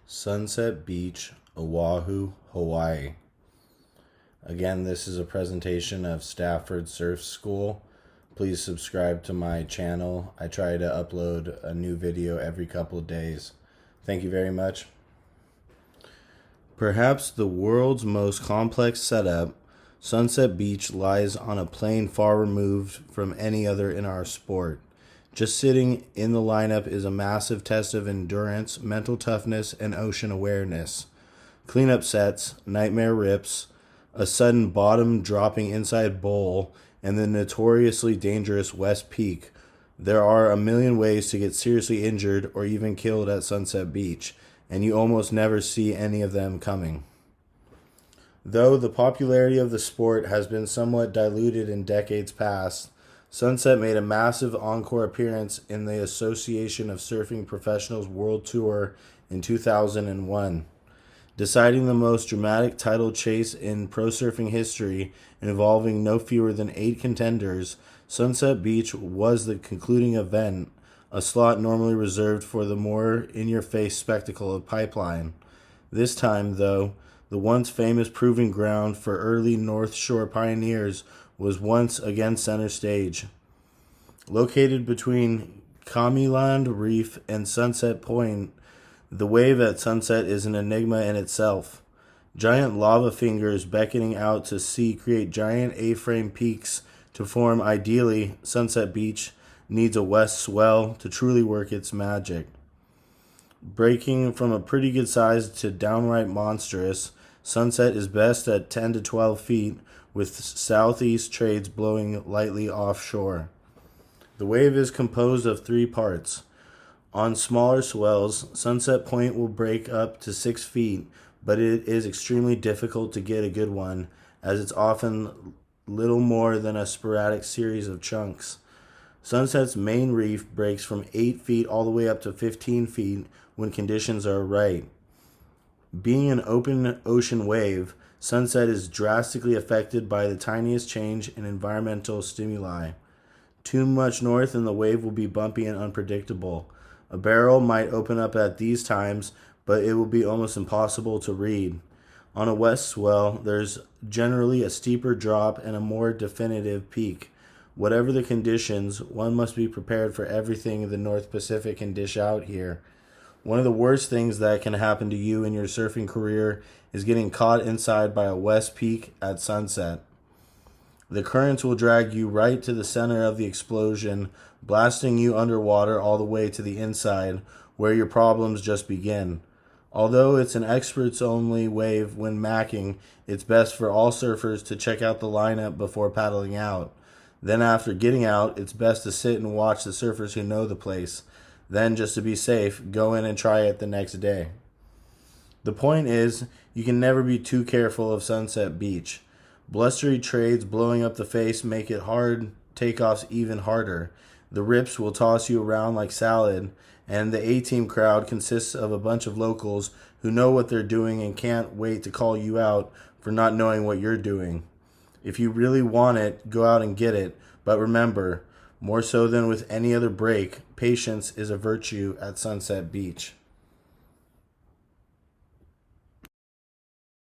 Sunset Beach, Oahu, Hawaii. Again, this is a presentation of Stafford Surf School. Please subscribe to my channel. I try to upload a new video every couple of days. Thank you very much. Perhaps the world's most complex setup, Sunset Beach lies on a plane far removed from any other in our sport. Just sitting in the lineup is a massive test of endurance, mental toughness, and ocean awareness. Cleanup sets, nightmare rips, a sudden bottom dropping inside bowl, and the notoriously dangerous West Peak. There are a million ways to get seriously injured or even killed at Sunset Beach, and you almost never see any of them coming. Though the popularity of the sport has been somewhat diluted in decades past, Sunset made a massive encore appearance in the Association of Surfing Professionals World Tour in 2001, deciding the most dramatic title chase in pro surfing history, involving no fewer than 8 contenders. Sunset Beach was the concluding event, a slot normally reserved for the more in-your-face spectacle of Pipeline. This time, though, the once famous proving ground for early North Shore pioneers was once again center stage. Located between Kamiland Reef and Sunset Point, the wave at sunset is an enigma in itself. Giant lava fingers beckoning out to sea create giant A-frame peaks to form. Ideally, Sunset Beach needs a west swell to truly work its magic. Breaking from a pretty good size to downright monstrous, Sunset is best at 10 to 12 feet, with southeast trades blowing lightly offshore. The wave is composed of 3 parts. On smaller swells, Sunset Point will break up to 6 feet, but it is extremely difficult to get a good one, as it's often little more than a sporadic series of chunks. Sunset's main reef breaks from 8 feet all the way up to 15 feet when conditions are right. Being an open ocean wave, Sunset is drastically affected by the tiniest change in environmental stimuli. Too much north and the wave will be bumpy and unpredictable. A barrel might open up at these times, but it will be almost impossible to read. On a west swell, there's generally a steeper drop and a more definitive peak. Whatever the conditions, one must be prepared for everything the North Pacific can dish out here. One of the worst things that can happen to you in your surfing career is getting caught inside by a west peak at sunset. The currents will drag you right to the center of the explosion, blasting you underwater all the way to the inside, where your problems just begin. Although it's an experts-only wave when macking, it's best for all surfers to check out the lineup before paddling out. Then after getting out, it's best to sit and watch the surfers who know the place. Then, just to be safe, go in and try it the next day. The point is, you can never be too careful of Sunset Beach. Blustery trades blowing up the face make it hard takeoffs even harder. The rips will toss you around like salad, and the A-team crowd consists of a bunch of locals who know what they're doing and can't wait to call you out for not knowing what you're doing. If you really want it, go out and get it, but remember, more so than with any other break, patience is a virtue at Sunset Beach.